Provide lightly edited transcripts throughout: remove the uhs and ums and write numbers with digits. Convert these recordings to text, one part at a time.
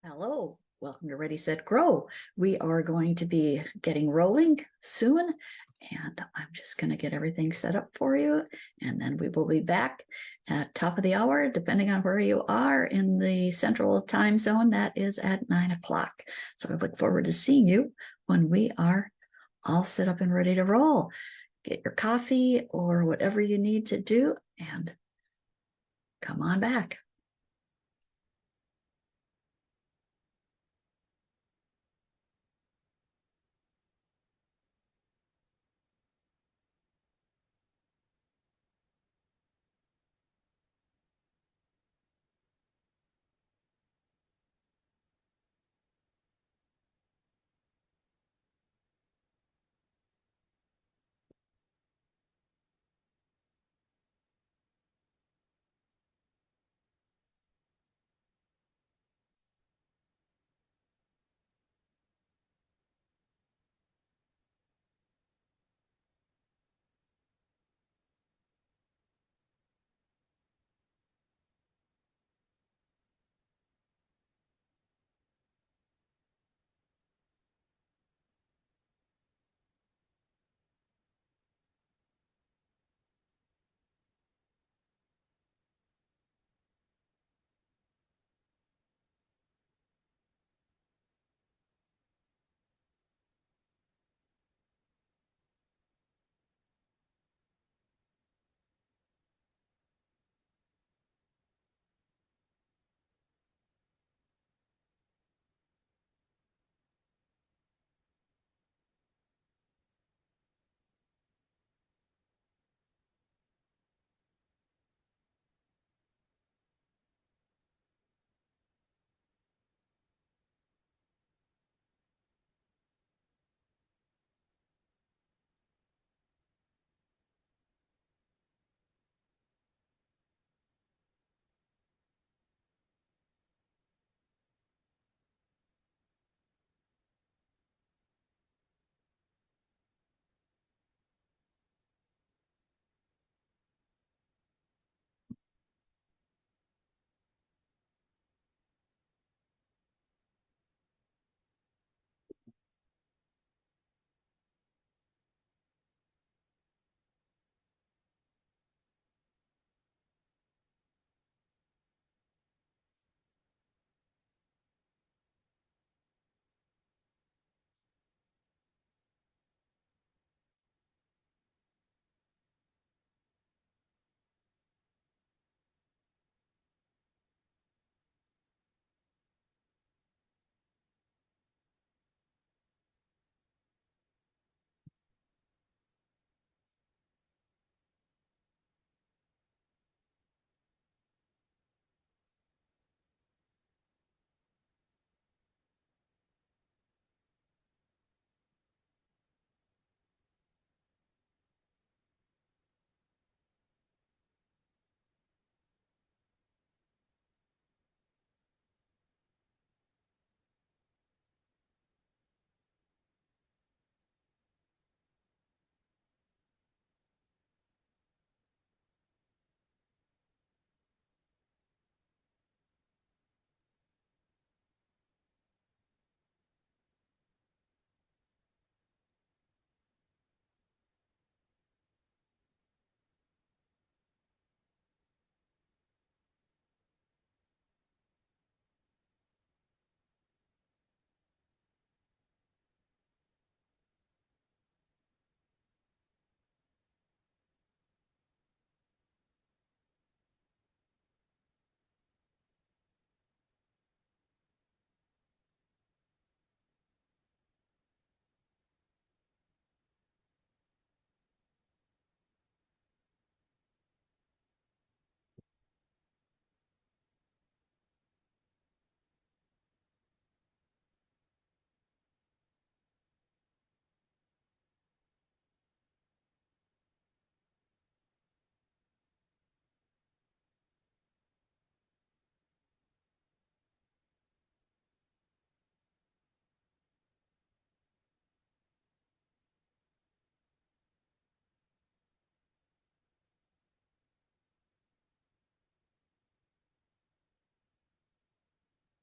Hello, welcome to Ready, Set, Grow. We are going to be getting rolling soon, and I'm just going to get everything set up for you, and then we will be back at top of the hour, depending on where you are in the central time zone. That is at 9 o'clock. So I look forward to seeing you when we are all set up and ready to roll. Get your coffee or whatever you need to do, and come on back.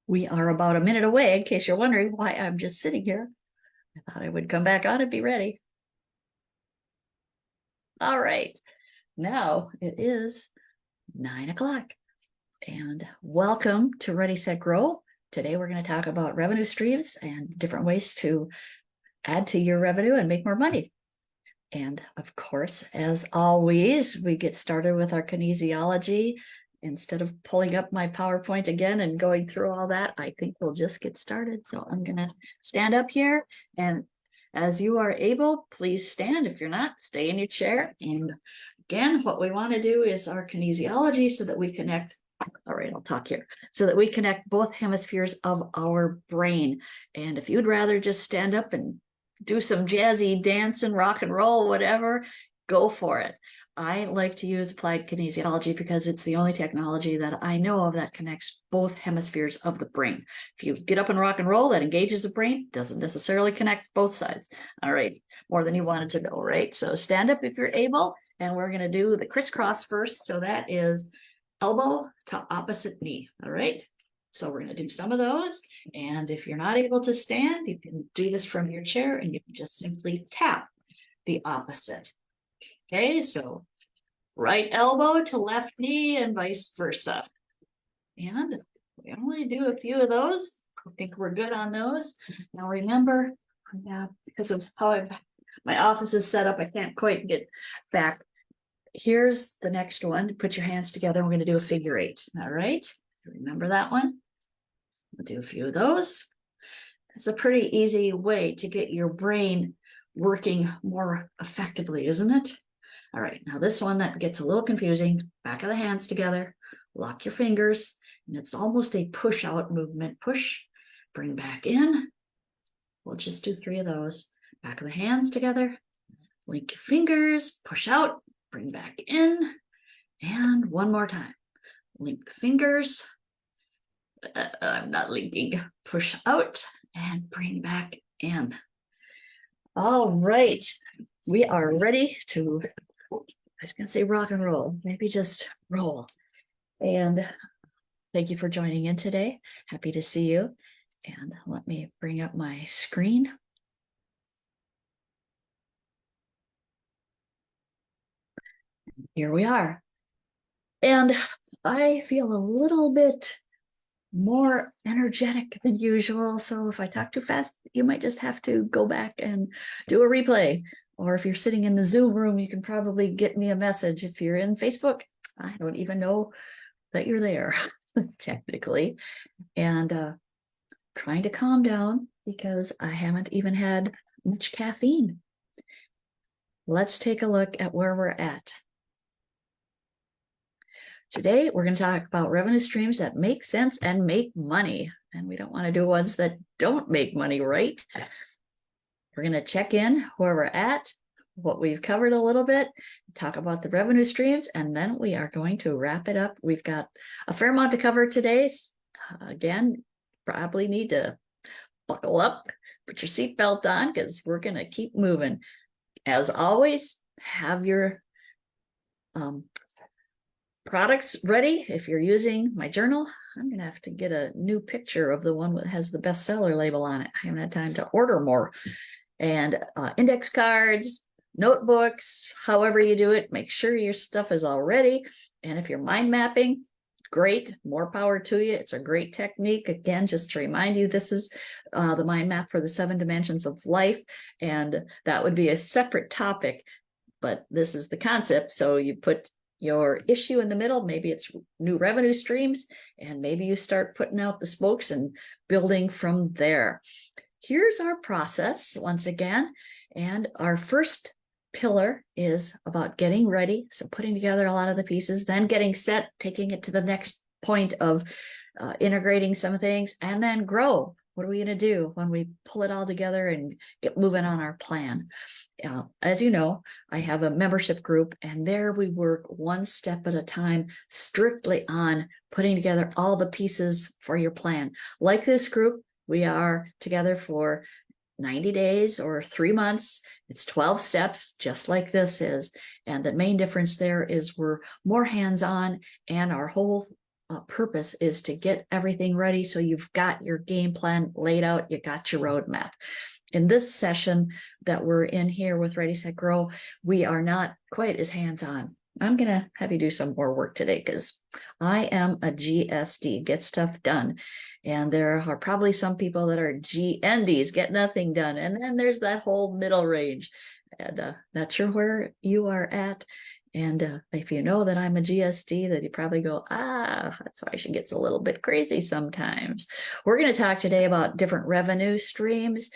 We are about a minute away, in case you're wondering why I'm just sitting here. I thought I would come back on and be ready. All right, now it is 9 o'clock and welcome to Ready, Set, Grow. Today we're going to talk about revenue streams and different ways to add to your revenue and make more money. And of course, as always, we get started with our kinesiology. Instead of pulling up my PowerPoint again and going through all that, I think we'll just get started. So I'm going to stand up here, and as you are able, please stand. If you're not, stay in your chair. And again, what we want to do is our kinesiology so that we connect. All right, I'll talk here. So that we connect both hemispheres of our brain. And if you'd rather just stand up and do some jazzy dance and rock and roll, whatever, go for it. I like to use applied kinesiology because it's the only technology that I know of that connects both hemispheres of the brain. If you get up and rock and roll, that engages the brain, doesn't necessarily connect both sides. All right, more than you wanted to know, right? So stand up if you're able, and we're going to do the crisscross first. So that is elbow to opposite knee. All right. So we're going to do some of those. And if you're not able to stand, you can do this from your chair and you can just simply tap the opposite. Okay, so right elbow to left knee and vice versa. And we only do a few of those. I think we're good on those. Now remember, because of how my office is set up, I can't quite get back. Here's the next one. Put your hands together. We're going to do a figure eight. All right. Remember that one? We'll do a few of those. It's a pretty easy way to get your brain working more effectively, isn't it? All right, now this one that gets a little confusing, back of the hands together, lock your fingers, and it's almost a push out movement. Push, bring back in. We'll just do 3 of those. Back of the hands together, link your fingers, push out, bring back in, and one more time. Link the fingers. I'm not linking. Push out and bring back in. All right, we are ready to, I was going to say rock and roll, maybe just roll. And thank you for joining in today. Happy to see you. And let me bring up my screen. Here we are. And I feel a little bit more energetic than usual. So if I talk too fast, you might just have to go back and do a replay. Or if you're sitting in the Zoom room, you can probably get me a message. If you're in Facebook, I don't even know that you're there, technically. And trying to calm down because I haven't even had much caffeine. Let's take a look at where we're at. Today, we're going to talk about revenue streams that make sense and make money. And we don't want to do ones that don't make money, right? We're going to check in where we're at, what we've covered a little bit, talk about the revenue streams, and then we are going to wrap it up. We've got a fair amount to cover today. Again, probably need to buckle up, put your seatbelt on, because we're going to keep moving. As always, have your products ready. If you're using my journal, I'm going to have to get a new picture of the one that has the bestseller label on it. I haven't had time to order more. And index cards, notebooks, however you do it, make sure your stuff is all ready. And if you're mind mapping, great, more power to you. It's a great technique. Again, just to remind you, this is the mind map for the 7 dimensions of life. And that would be a separate topic, but this is the concept. So you put your issue in the middle, maybe it's new revenue streams, and maybe you start putting out the spokes and building from there. Here's our process once again. And our first pillar is about getting ready. So putting together a lot of the pieces, then getting set, taking it to the next point of integrating some things, and then grow. What are we going to do when we pull it all together and get moving on our plan? As you know, I have a membership group, and there we work one step at a time, strictly on putting together all the pieces for your plan. Like this group, we are together for 90 days or 3 months. It's 12 steps, just like this is. And the main difference there is we're more hands-on, and our whole purpose is to get everything ready. So you've got your game plan laid out, you got your roadmap. In this session that we're in here with Ready, Set, Grow, we are not quite as hands-on. I'm going to have you do some more work today because I am a GSD, get stuff done. And there are probably some people that are GNDs, get nothing done. And then there's that whole middle range. And not sure where you are at. And if you know that I'm a GSD, that you probably go, that's why she gets a little bit crazy sometimes. We're going to talk today about different revenue streams.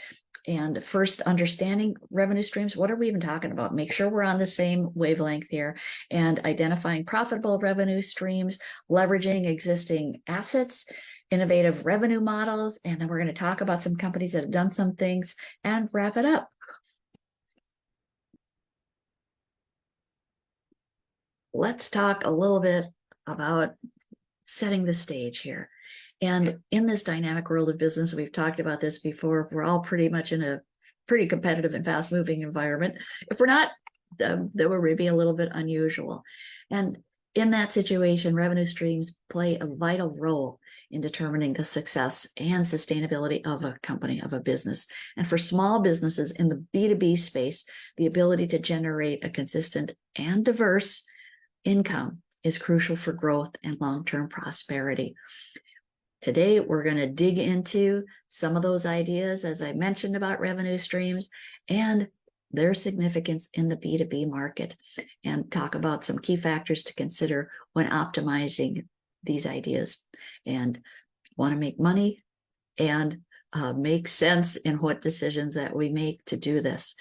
And first, understanding revenue streams. What are we even talking about? Make sure we're on the same wavelength here. And identifying profitable revenue streams, leveraging existing assets, innovative revenue models. And then we're going to talk about some companies that have done some things and wrap it up. Let's talk a little bit about setting the stage here. And in this dynamic world of business, we've talked about this before, we're all pretty much in a pretty competitive and fast moving environment. If we're not, then we're maybe a little bit unusual. And in that situation, revenue streams play a vital role in determining the success and sustainability of a company, of a business. And for small businesses in the B2B space, the ability to generate a consistent and diverse income is crucial for growth and long-term prosperity. Today, we're going to dig into some of those ideas, as I mentioned, about revenue streams and their significance in the B2B market, and talk about some key factors to consider when optimizing these ideas, and want to make money and make sense in what decisions that we make to do this.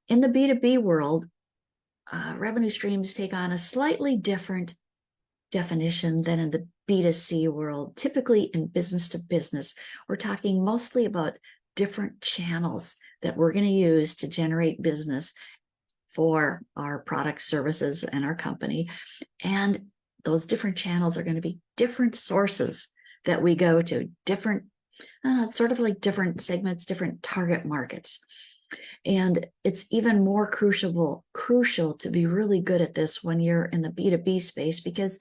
In the B2B world, revenue streams take on a slightly different definition than in the B2C world. Typically in business to business, we're talking mostly about different channels that we're going to use to generate business for our products, services, and our company. And those different channels are going to be different sources that we go to, different, sort of like different segments, different target markets. And it's even more crucial to be really good at this when you're in the B2B space, because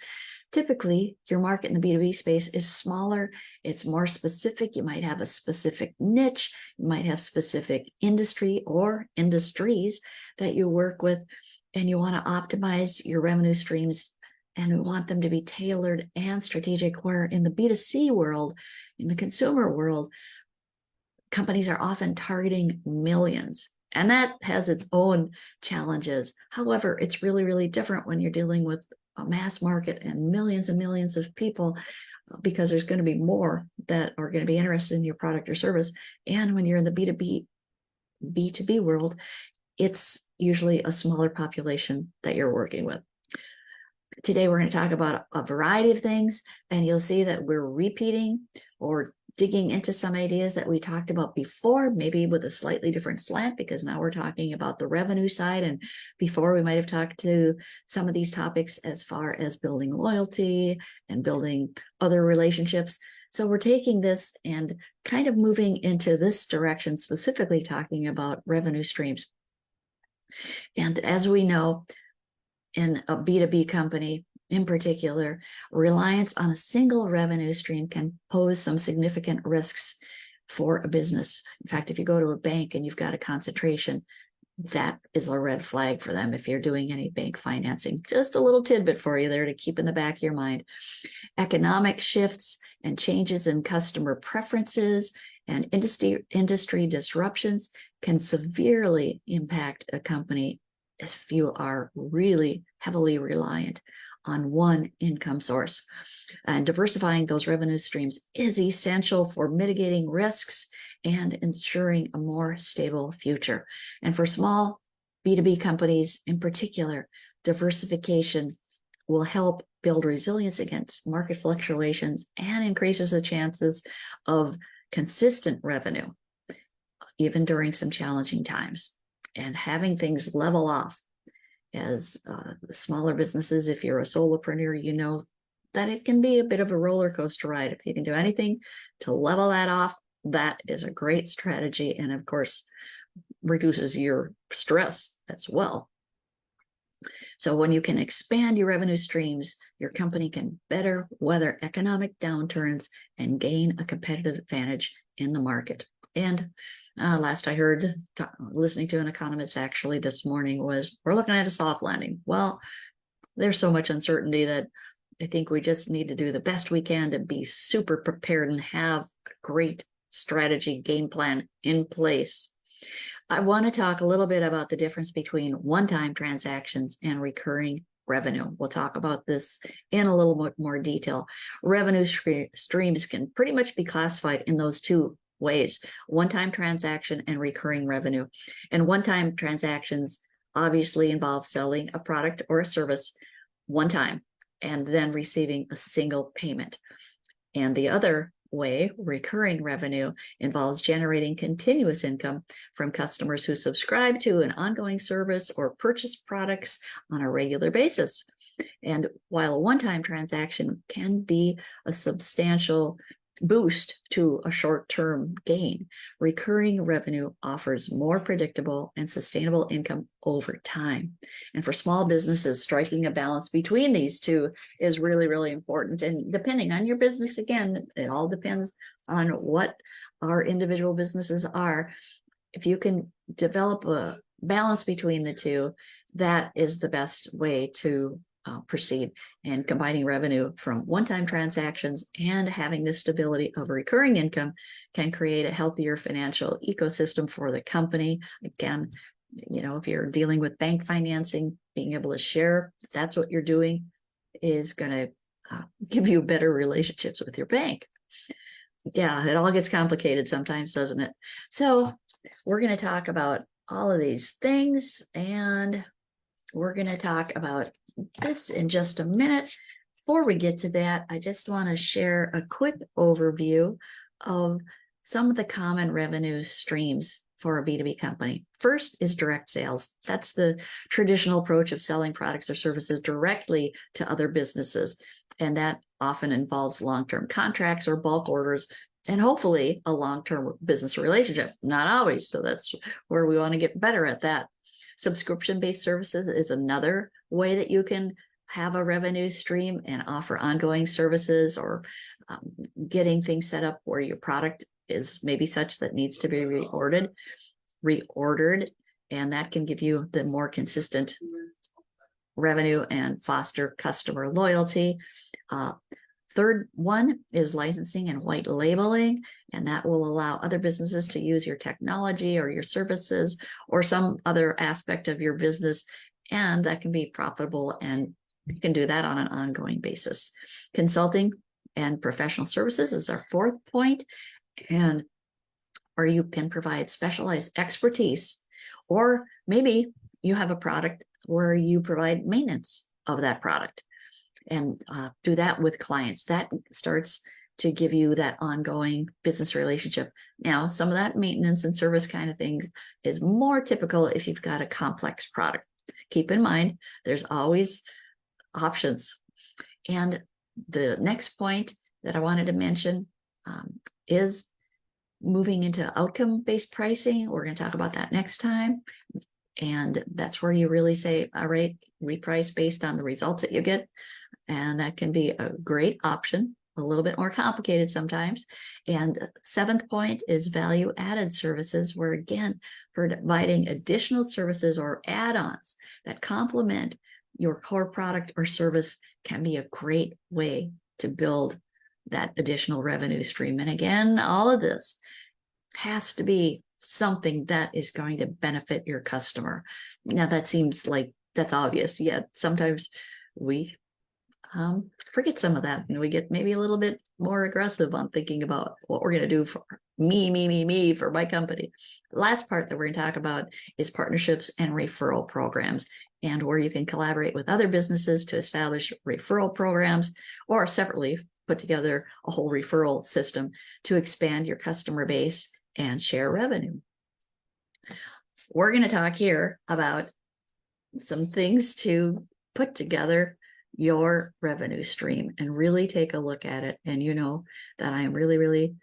typically your market in the B2B space is smaller, it's more specific. You might have a specific niche, you might have specific industry or industries that you work with, and you want to optimize your revenue streams, and we want them to be tailored and strategic. Where in the B2C world, in the consumer world, companies are often targeting millions, and that has its own challenges. However, it's really, really different when you're dealing with a mass market and millions of people, because there's going to be more that are going to be interested in your product or service. And when you're in the B2B world, it's usually a smaller population that you're working with. Today, we're going to talk about a variety of things, and you'll see that we're repeating or digging into some ideas that we talked about before, maybe with a slightly different slant, because now we're talking about the revenue side. And before, we might have talked to some of these topics as far as building loyalty and building other relationships. So we're taking this and kind of moving into this direction, specifically talking about revenue streams. And as we know, in a B2B company, in particular, reliance on a single revenue stream can pose some significant risks for a business. In fact, if you go to a bank and you've got a concentration, that is a red flag for them if you're doing any bank financing. Just a little tidbit for you there to keep in the back of your mind. Economic shifts and changes in customer preferences and industry disruptions can severely impact a company if you are really heavily reliant on one income source. And diversifying those revenue streams is essential for mitigating risks and ensuring a more stable future. And for small B2B companies in particular, diversification will help build resilience against market fluctuations and increases the chances of consistent revenue, even during some challenging times. And having things level off. As the smaller businesses, if you're a solopreneur, you know that it can be a bit of a roller coaster ride. If you can do anything to level that off, that is a great strategy, and of course reduces your stress as well. So when you can expand your revenue streams, your company can better weather economic downturns and gain a competitive advantage in the market. And last I heard, listening to an economist actually this morning, was we're looking at a soft landing. Well, there's so much uncertainty that I think we just need to do the best we can to be super prepared and have a great strategy game plan in place. I want to talk a little bit about the difference between one-time transactions and recurring revenue. We'll talk about this in a little bit more detail. Revenue streams can pretty much be classified in those two ways: one-time transaction and recurring revenue. And one-time transactions obviously involve selling a product or a service one time and then receiving a single payment. And the other way, recurring revenue, involves generating continuous income from customers who subscribe to an ongoing service or purchase products on a regular basis. And while a one-time transaction can be a substantial boost to a short-term gain, recurring revenue offers more predictable and sustainable income over time. And for small businesses, striking a balance between these two is really, really important. And depending on your business, again, it all depends on what our individual businesses are. If you can develop a balance between the two, that is the best way to proceed. And combining revenue from one-time transactions and having the stability of recurring income can create a healthier financial ecosystem for the company. Again, if you're dealing with bank financing, being able to share, if that's what you're doing, is going to give you better relationships with your bank. Yeah, it all gets complicated sometimes, doesn't it? So we're going to talk about all of these things, and we're going to talk about this in just a minute. Before we get to that, I just want to share a quick overview of some of the common revenue streams for a B2B company. First is direct sales. That's the traditional approach of selling products or services directly to other businesses. And that often involves long-term contracts or bulk orders, and hopefully a long-term business relationship. Not always, so that's where we want to get better at that. Subscription-based services is another way that you can have a revenue stream and offer ongoing services, or getting things set up where your product is maybe such that needs to be reordered, and that can give you the more consistent revenue and foster customer loyalty. Third one is licensing and white labeling, and that will allow other businesses to use your technology or your services or some other aspect of your business, and that can be profitable, and you can do that on an ongoing basis. Consulting and professional services is our fourth point, and or you can provide specialized expertise, or maybe you have a product where you provide maintenance of that product, and do that with clients. That starts to give you that ongoing business relationship. Now, some of that maintenance and service kind of things is more typical if you've got a complex product. Keep in mind, there's always options. And the next point that I wanted to mention is moving into outcome-based pricing. We're going to talk about that next time. And that's where you really say, all right, reprice based on the results that you get. And that can be a great option, a little bit more complicated sometimes. And seventh point is value-added services, where again, providing additional services or add-ons that complement your core product or service can be a great way to build that additional revenue stream. And again, all of this has to be something that is going to benefit your customer. Now, that seems like that's obvious, yet sometimes we forget some of that, and we get maybe a little bit more aggressive on thinking about what we're going to do for me, for my company. The last part that we're going to talk about is partnerships and referral programs, and where you can collaborate with other businesses to establish referral programs, or separately put together a whole referral system to expand your customer base and share revenue. We're going to talk here about some things to put together your revenue stream and really take a look at it. And you know that I am really, really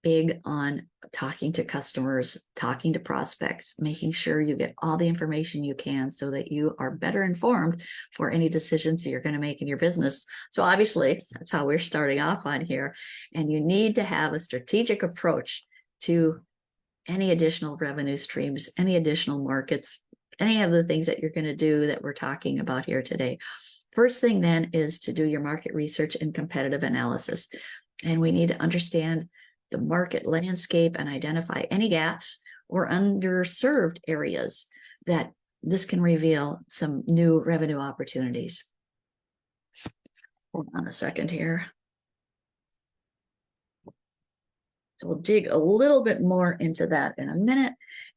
big on talking to customers, talking to prospects, making sure you get all the information you can so that you are better informed for any decisions that you're going to make in your business. So obviously, that's how we're starting off on here. And you need to have a strategic approach to any additional revenue streams, any additional markets, any of the things that you're going to do that we're talking about here today. First thing then is to do your market research and competitive analysis. And we need to understand the market landscape and identify any gaps or underserved areas that this can reveal some new revenue opportunities. Hold on a second here. So we'll dig a little bit more into that in a minute.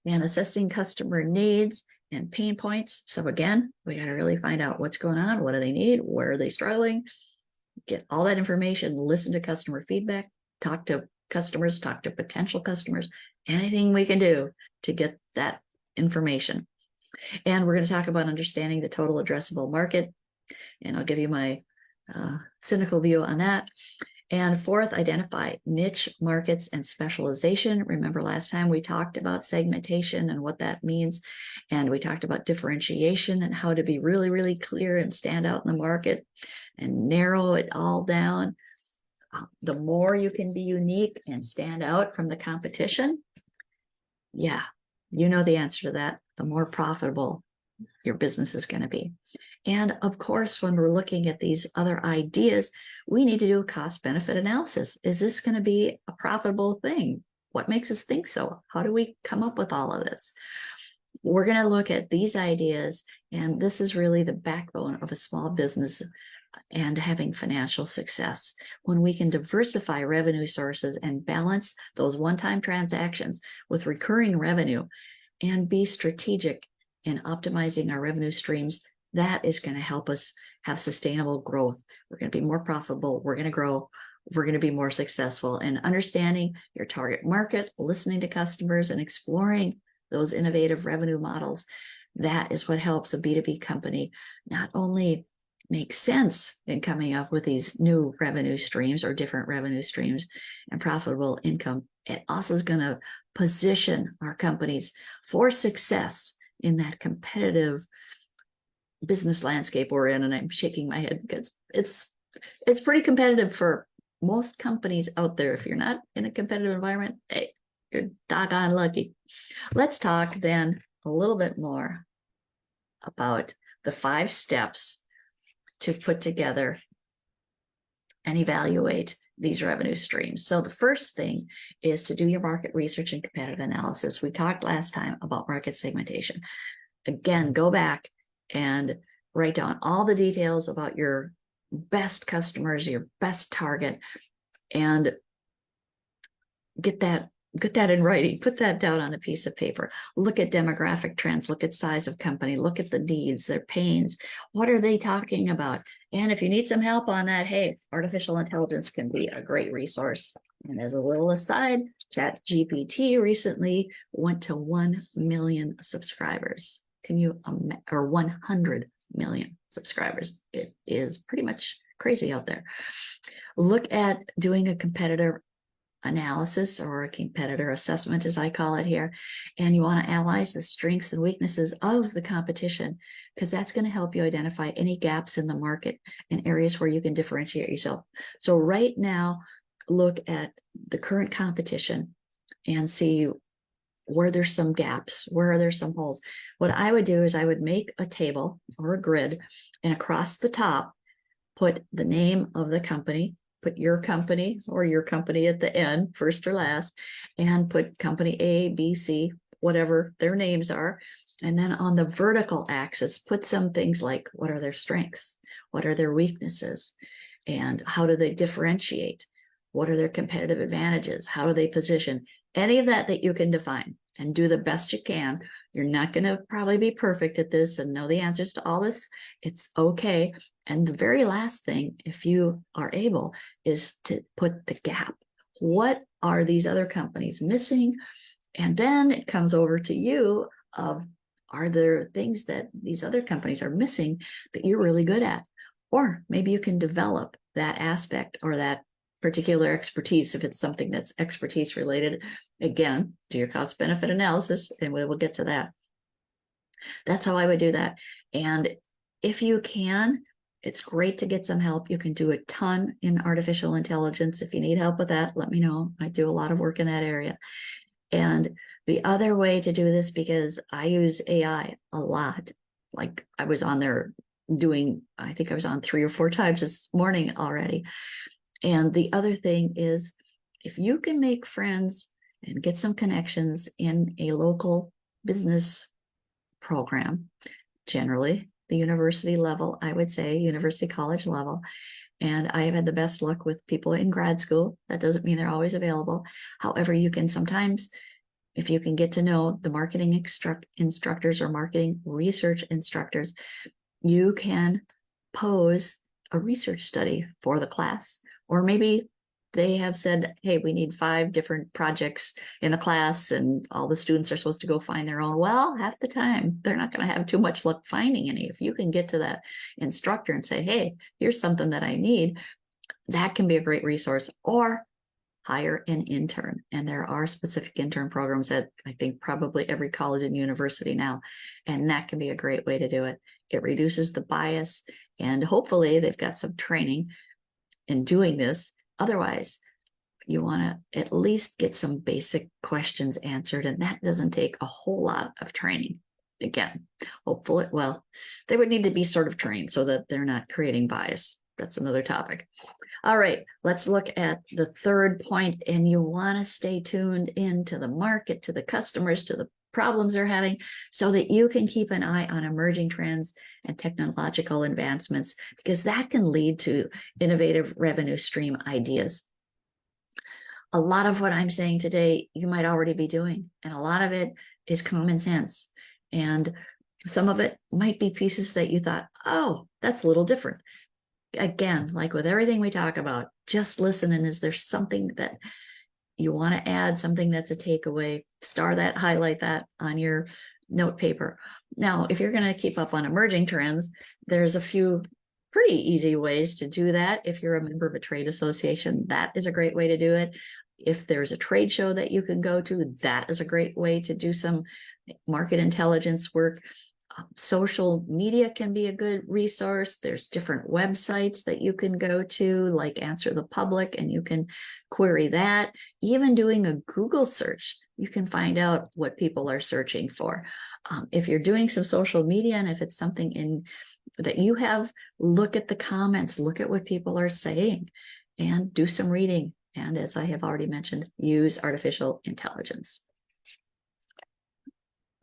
And assessing customer needs and pain points. So again, we got to really find out what's going on, what do they need, where are they struggling, get all that information, listen to customer feedback, talk to customers, talk to potential customers, anything we can do to get that information. And we're going to talk about understanding the total addressable market. And I'll give you my cynical view on that. And fourth, identify niche markets and specialization. Remember last time we talked about segmentation and what that means. And we talked about differentiation and how to be really, really clear and stand out in the market and narrow it all down. The more you can be unique and stand out from the competition, yeah, you know the answer to that, the more profitable your business is going to be. And of course, when we're looking at these other ideas, we need to do a cost benefit analysis. Is this going to be a profitable thing? What makes us think so? How do we come up with all of this? We're going to look at these ideas, and this is really the backbone of a small business and having financial success. When we can diversify revenue sources and balance those one-time transactions with recurring revenue and be strategic in optimizing our revenue streams, that is going to help us have sustainable growth. We're going to be more profitable. We're going to grow. We're going to be more successful. And understanding your target market, listening to customers, and exploring those innovative revenue models, that is what helps a B2B company not only make sense in coming up with these new revenue streams or different revenue streams and profitable income, it also is going to position our companies for success in that competitive business landscape we're in. And I'm shaking my head because it's pretty competitive for most companies out there. If you're not in a competitive environment, hey, you're doggone lucky. Let's talk then a little bit more about the 5 steps to put together and evaluate these revenue streams. So the first thing is to do your market research and competitive analysis. We talked last time about market segmentation. Again, go back and write down all the details about your best customers, your best target, and get that in writing. Put that down on a piece of paper. Look at demographic trends, look at size of company, look at the needs, their pains. What are they talking about? And if you need some help on that, hey, artificial intelligence can be a great resource. And as a little aside, ChatGPT recently went to 1 million subscribers. Can you, or 100 million subscribers. It is pretty much crazy out there. Look at doing a competitor analysis or a competitor assessment, as I call it here. And you want to analyze the strengths and weaknesses of the competition, because that's going to help you identify any gaps in the market and areas where you can differentiate yourself. So right now, look at the current competition and see where there's some gaps, where are there some holes. What I would do is I would make a table or a grid, and across the top, put the name of the company, put your company or your company at the end, first or last, and put company A, B, C, whatever their names are. And then on the vertical axis, put some things like, what are their strengths? What are their weaknesses? And how do they differentiate? What are their competitive advantages? How do they position? Any of that you can define and do the best you can. You're not going to probably be perfect at this and know the answers to all this. It's okay. And the very last thing, if you are able, is to put the gap. What are these other companies missing? And then it comes over to you of, are there things that these other companies are missing that you're really good at? Or maybe you can develop that aspect or that particular expertise. If it's something that's expertise related, again, do your cost benefit analysis, and we will get to that. That's how I would do that. And if you can, it's great to get some help. You can do a ton in artificial intelligence. If you need help with that, let me know. I do a lot of work in that area. And the other way to do this, because I use AI a lot, like I was on there doing, I think I was on 3 or 4 times this morning already. And the other thing is, if you can make friends and get some connections in a local business program, generally the university level, I would say university college level. And I have had the best luck with people in grad school. That doesn't mean they're always available. However, you can sometimes, if you can get to know the marketing instructors or marketing research instructors, you can pose a research study for the class. Or maybe they have said, hey, we need 5 different projects in the class and all the students are supposed to go find their own. Well, half the time, they're not going to have too much luck finding any. If you can get to that instructor and say, hey, here's something that I need, that can be a great resource. Or hire an intern. And there are specific intern programs at, I think, probably every college and university now. And that can be a great way to do it. It reduces the bias, and hopefully they've got some training in doing this. Otherwise, you want to at least get some basic questions answered, and that doesn't take a whole lot of training. Again, hopefully, well, they would need to be sort of trained so that they're not creating bias. That's another topic. All right, let's look at the third point, and you want to stay tuned into the market, to the customers, to the problems they're having, so that you can keep an eye on emerging trends and technological advancements, because that can lead to innovative revenue stream ideas. A lot of what I'm saying today, you might already be doing, and a lot of it is common sense. And some of it might be pieces that you thought, oh, that's a little different. Again, like with everything we talk about, just listen. And is there something that you want to add, something that's a takeaway? Star that, highlight that on your note paper. Now, if you're going to keep up on emerging trends, there's a few pretty easy ways to do that. If you're a member of a trade association, that is a great way to do it. If there's a trade show that you can go to, that is a great way to do some market intelligence work. Social media can be a good resource. There's different websites that you can go to, like Answer the Public, and you can query that. Even doing a Google search, you can find out what people are searching for. If you're doing some social media, and if it's something in that you have, look at the comments, look at what people are saying, and do some reading. And as I have already mentioned, use artificial intelligence.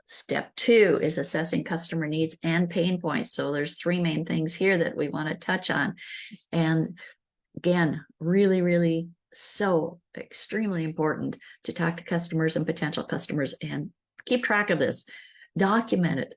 Step 2 is assessing customer needs and pain points. So there's 3 main things here that we want to touch on. And again, really, really so extremely important to talk to customers and potential customers and keep track of this. Document it.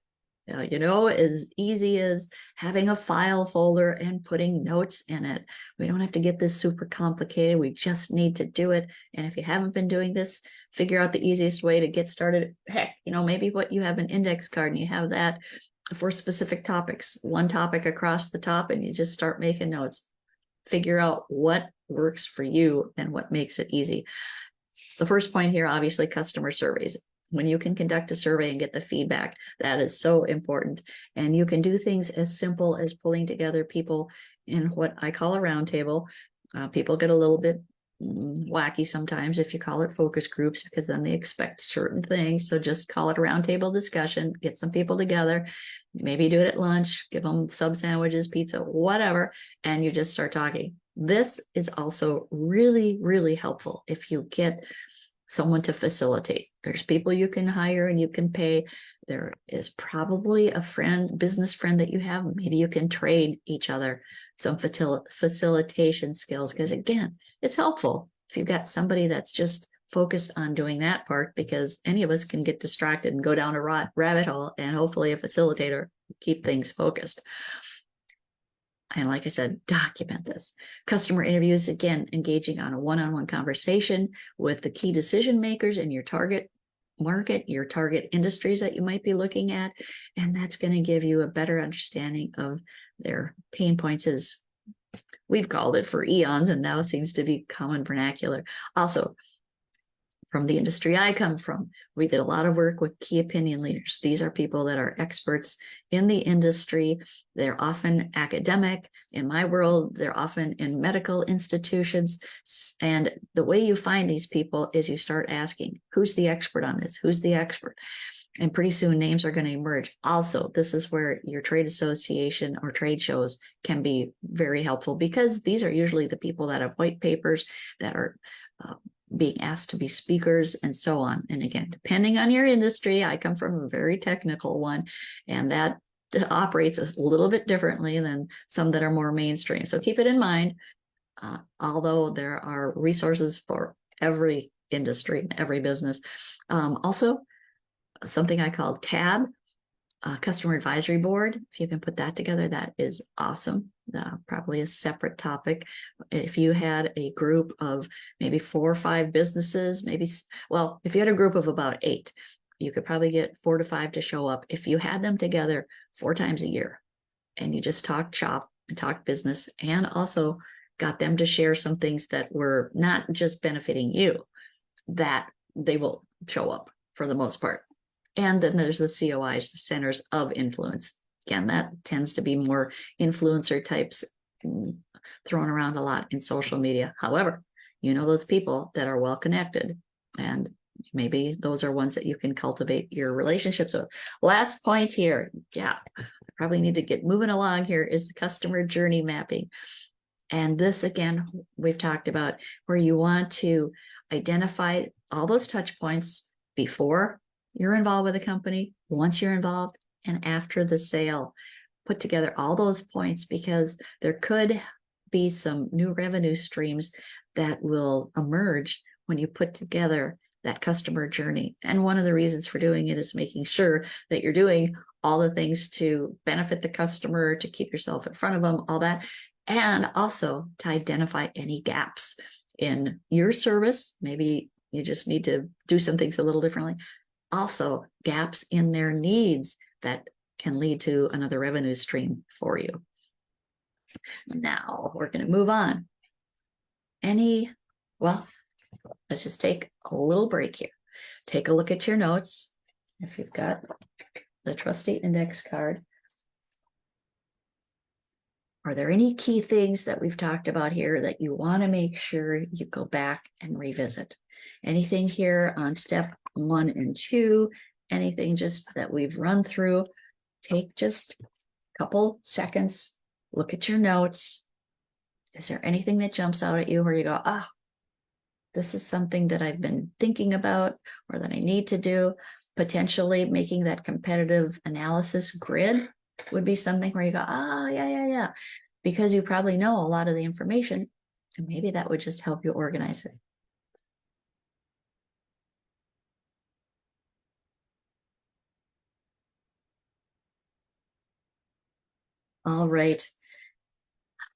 As easy as having a file folder and putting notes in it. We don't have to get this super complicated. We just need to do it. And if you haven't been doing this, figure out the easiest way to get started. Heck, maybe what you have an index card and you have that for specific topics, one topic across the top, and you just start making notes. Figure out what works for you and what makes it easy. The first point here, obviously, customer surveys. When you can conduct a survey and get the feedback, that is so important. And you can do things as simple as pulling together people in what I call a roundtable. People get a little bit wacky sometimes if you call it focus groups, because then they expect certain things. So just call it a roundtable discussion, get some people together, maybe do it at lunch, give them sub sandwiches, pizza, whatever, and you just start talking. This is also really, really helpful if you get someone to facilitate. There's people you can hire and you can pay. There is probably a business friend that you have. Maybe you can trade each other some facilitation skills, because again, it's helpful if you've got somebody that's just focused on doing that part, because any of us can get distracted and go down a rabbit hole, and hopefully a facilitator keep things focused. And like I said, document this. Customer interviews, again, engaging on a one-on-one conversation with the key decision makers in your target market, your target industries that you might be looking at. And that's going to give you a better understanding of their pain points as We've called it for eons, and now it seems to be common vernacular. Also, from the industry I come from, we did a lot of work with key opinion leaders. These are people that are experts in the industry. They're often academic. In my world, they're often in medical institutions. And the way you find these people is you start asking, who's the expert on this? Who's the expert? And pretty soon names are going to emerge. Also, this is where your trade association or trade shows can be very helpful, because these are usually the people that have white papers that are being asked to be speakers and so on. And again, depending on your industry, I come from a very technical one, and that operates a little bit differently than some that are more mainstream. So keep it in mind, although there are resources for every industry, every business. Also, something I called CAB, Customer Advisory Board. If you can put that together, that is awesome. Probably a separate topic. If you had a group of maybe 4 or 5 businesses, well, if you had a group of about 8, you could probably get 4 to 5 to show up. If you had them together 4 times a year and you just talked shop and talked business, and also got them to share some things that were not just benefiting you, that they will show up for the most part. And then there's the COIs, the centers of influence. Again, that tends to be more influencer types thrown around a lot in social media. However, you know those people that are well connected, and maybe those are ones that you can cultivate your relationships with. Last point here, I probably need to get moving along here, is the customer journey mapping. And this, again, we've talked about, where you want to identify all those touch points before you're involved with a company, once you're involved, and after the sale. Put together all those points, because there could be some new revenue streams that will emerge when you put together that customer journey. And one of the reasons for doing it is making sure that you're doing all the things to benefit the customer, to keep yourself in front of them, all that, and also to identify any gaps in your service. Maybe you just need to do some things a little differently. Also, gaps in their needs that can lead to another revenue stream for you. Now we're going to move on. Well, let's just take a little break here. Take a look at your notes. If you've got the trusty index card, are there any key things that we've talked about here that you want to make sure you go back and revisit? Anything here on step 1 and 2, anything just that we've run through? Take just a couple seconds, look at your notes. Is there anything that jumps out at you where you go, this is something that I've been thinking about, or that I need to do? Potentially making that competitive analysis grid would be something where you go, yeah, because you probably know a lot of the information, and maybe that would just help you organize it. All right.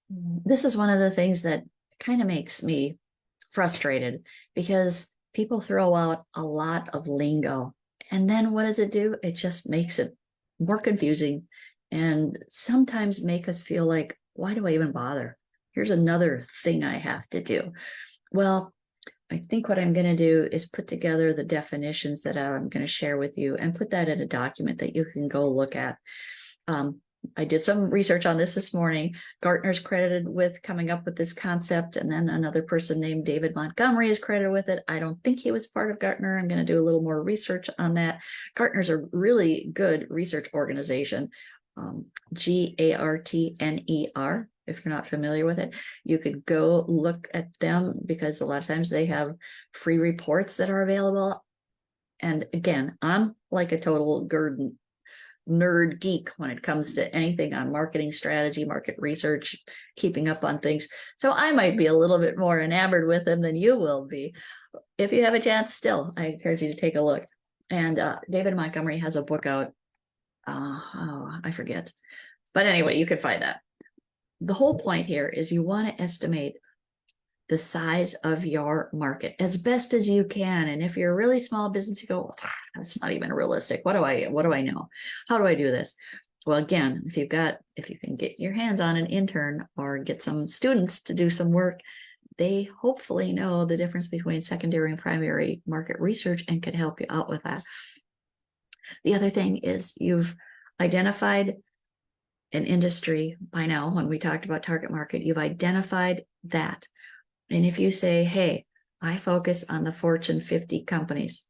This is one of the things that kind of makes me frustrated, because people throw out a lot of lingo, and then what does it do? It just makes it more confusing, and sometimes make us feel like, why do I even bother? Here's another thing I have to do. Well, I think what I'm going to do is put together the definitions that I'm going to share with you, and put that in a document that you can go look at. I did some research on this morning. Gartner's credited with coming up with this concept, and then another person named David Montgomery is credited with it. I don't think he was part of Gartner. I'm going to do a little more research on that. Gartner's a really good research organization, Gartner. If you're not familiar with it, you could go look at them, because a lot of times they have free reports that are available. And again, I'm like a total nerd geek when it comes to anything on marketing strategy, market research, keeping up on things. So I might be a little bit more enamored with them than you will be. If you have a chance, still, I encourage you to take a look. And David Montgomery has a book out. I forget. But anyway, you can find that. The whole point here is you want to estimate the size of your market as best as you can. And if you're a really small business, you go, that's not even realistic. What do I know? How do I do this? Well, again, if you can get your hands on an intern or get some students to do some work, they hopefully know the difference between secondary and primary market research and can help you out with that. The other thing is you've identified an industry by now. When we talked about target market, you've identified that. And if you say, hey, I focus on the Fortune 50 companies,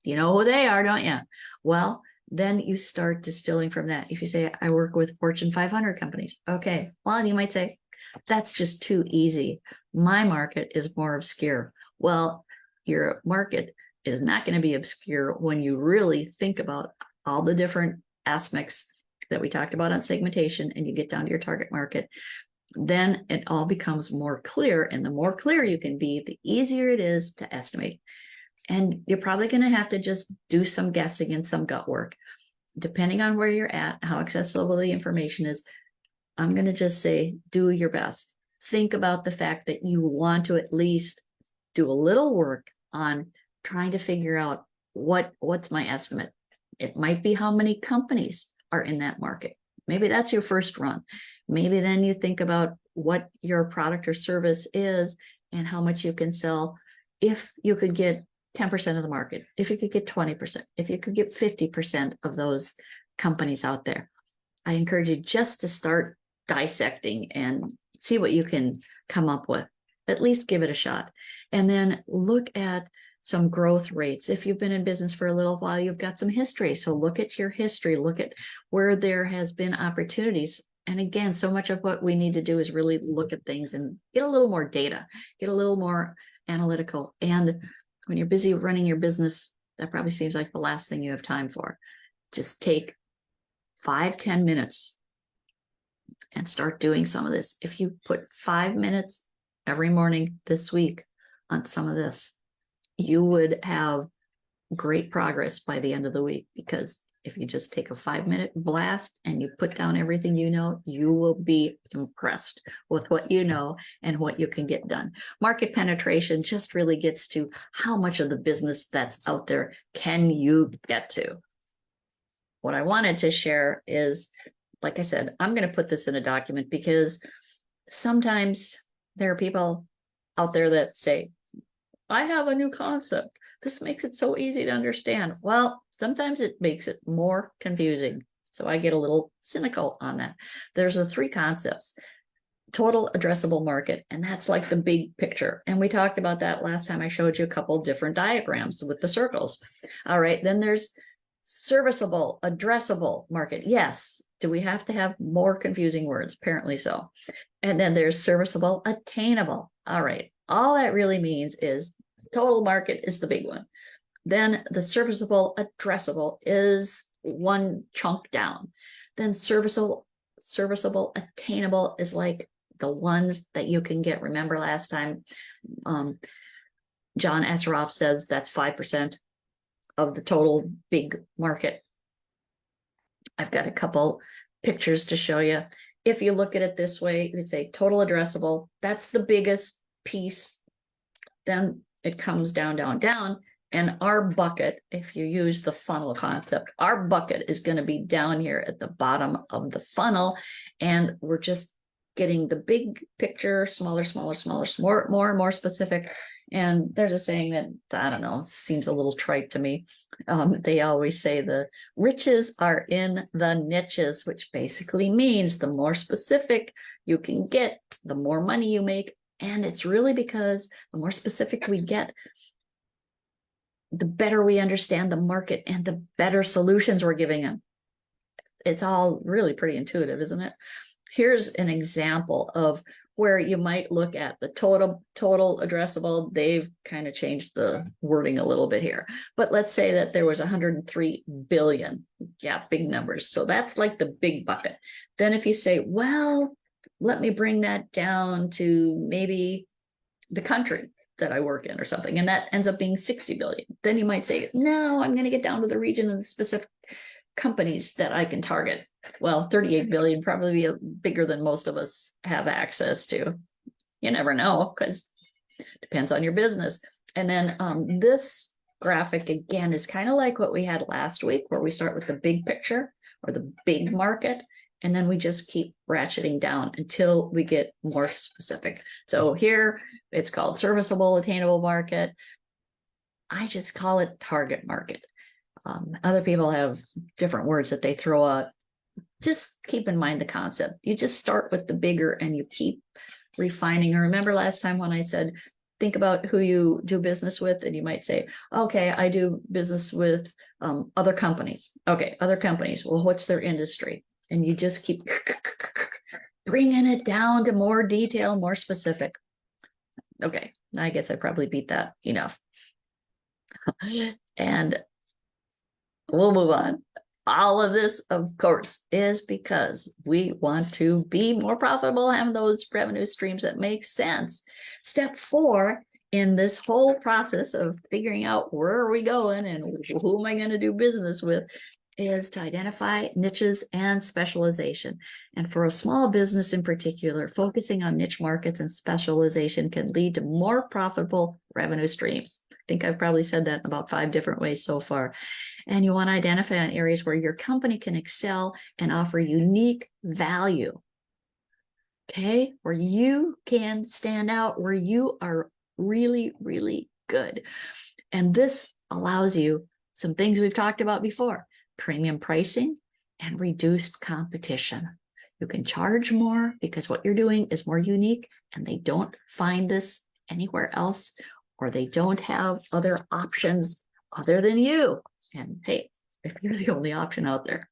you know who they are, don't you? Well, then you start distilling from that. If you say, I work with Fortune 500 companies, okay, well, you might say, that's just too easy. My market is more obscure. Well, your market is not going to be obscure when you really think about all the different aspects that we talked about on segmentation and you get down to your target market. Then it all becomes more clear, and the more clear you can be, the easier it is to estimate. And you're probably going to have to just do some guessing and some gut work. Depending on where you're at, how accessible the information is, I'm going to just say, do your best. Think about the fact that you want to at least do a little work on trying to figure out what's my estimate. It might be how many companies are in that market. Maybe that's your first run. Maybe then you think about what your product or service is and how much you can sell. If you could get 10% of the market, if you could get 20%, if you could get 50% of those companies out there, I encourage you just to start dissecting and see what you can come up with. At least give it a shot. And then look at some growth rates. If you've been in business for a little while, you've got some history. So look at your history, look at where there has been opportunities. And again, so much of what we need to do is really look at things and get a little more data, get a little more analytical. And when you're busy running your business, that probably seems like the last thing you have time for. Just take 5-10 minutes and start doing some of this. If you put 5 minutes every morning this week on some of this, you would have great progress by the end of the week, because if you just take a 5-minute blast and you put down everything you know, you will be impressed with what you know and what you can get done. Market penetration just really gets to how much of the business that's out there can you get to. What I wanted to share is, like I said, I'm going to put this in a document because sometimes there are people out there that say, I have a new concept. This makes it so easy to understand. Well, sometimes it makes it more confusing. So I get a little cynical on that. There's the 3 concepts. Total addressable market, and that's like the big picture. And we talked about that last time. I showed you a couple different diagrams with the circles. All right, then there's serviceable, addressable market. Yes. Do we have to have more confusing words? Apparently so. And then there's serviceable, attainable. All right. All that really means is total market is the big one. Then the serviceable, addressable is one chunk down. Then serviceable, attainable is like the ones that you can get. Remember last time, John Assaraf says that's 5% of the total big market. I've got a couple pictures to show you. If you look at it this way, you would say total addressable, that's the biggest piece. Then it comes down, down, down. And our bucket, if you use the funnel concept, our bucket is going to be down here at the bottom of the funnel. And we're just getting the big picture, smaller, smaller, smaller, more and more specific. And there's a saying that, I don't know, seems a little trite to me. They always say the riches are in the niches, which basically means the more specific you can get, the more money you make. And it's really because the more specific we get, the better we understand the market and the better solutions we're giving them. It's all really pretty intuitive, isn't it? Here's an example of where you might look at the total addressable. They've kind of changed the wording a little bit here, but let's say that there was 103 billion. Yeah, big numbers. So that's like the big bucket. Then if you say, well, let me bring that down to maybe the country that I work in or something, and that ends up being 60 billion. Then you might say, no, I'm going to get down to the region and the specific companies that I can target. Well, 38 billion probably bigger than most of us have access to. You never know, because it depends on your business. And then this graphic again is kind of like what we had last week, where we start with the big picture. or the big market. And then we just keep ratcheting down until we get more specific. So here it's called serviceable, attainable market. I just call it target market. Other people have different words that they throw out. Just keep in mind the concept. You just start with the bigger and you keep refining. I remember last time when I said, think about who you do business with, and you might say, okay, I do business with other companies. Okay, other companies. Well, what's their industry? And you just keep bringing it down to more detail, more specific. Okay, I guess I probably beat that enough. And we'll move on. All of this, of course, is because we want to be more profitable, have those revenue streams that make sense. Step 4 in this whole process of figuring out where are we going and who am I going to do business with is to identify niches and specialization. And for a small business in particular, focusing on niche markets and specialization can lead to more profitable revenue streams. I think I've probably said that about 5 different ways so far. And you want to identify on areas where your company can excel and offer unique value. Okay, where you can stand out, where you are really, really good. And this allows you some things we've talked about before: premium pricing and reduced competition. You can charge more because what you're doing is more unique and they don't find this anywhere else, or they don't have other options other than you. And hey, if you're the only option out there,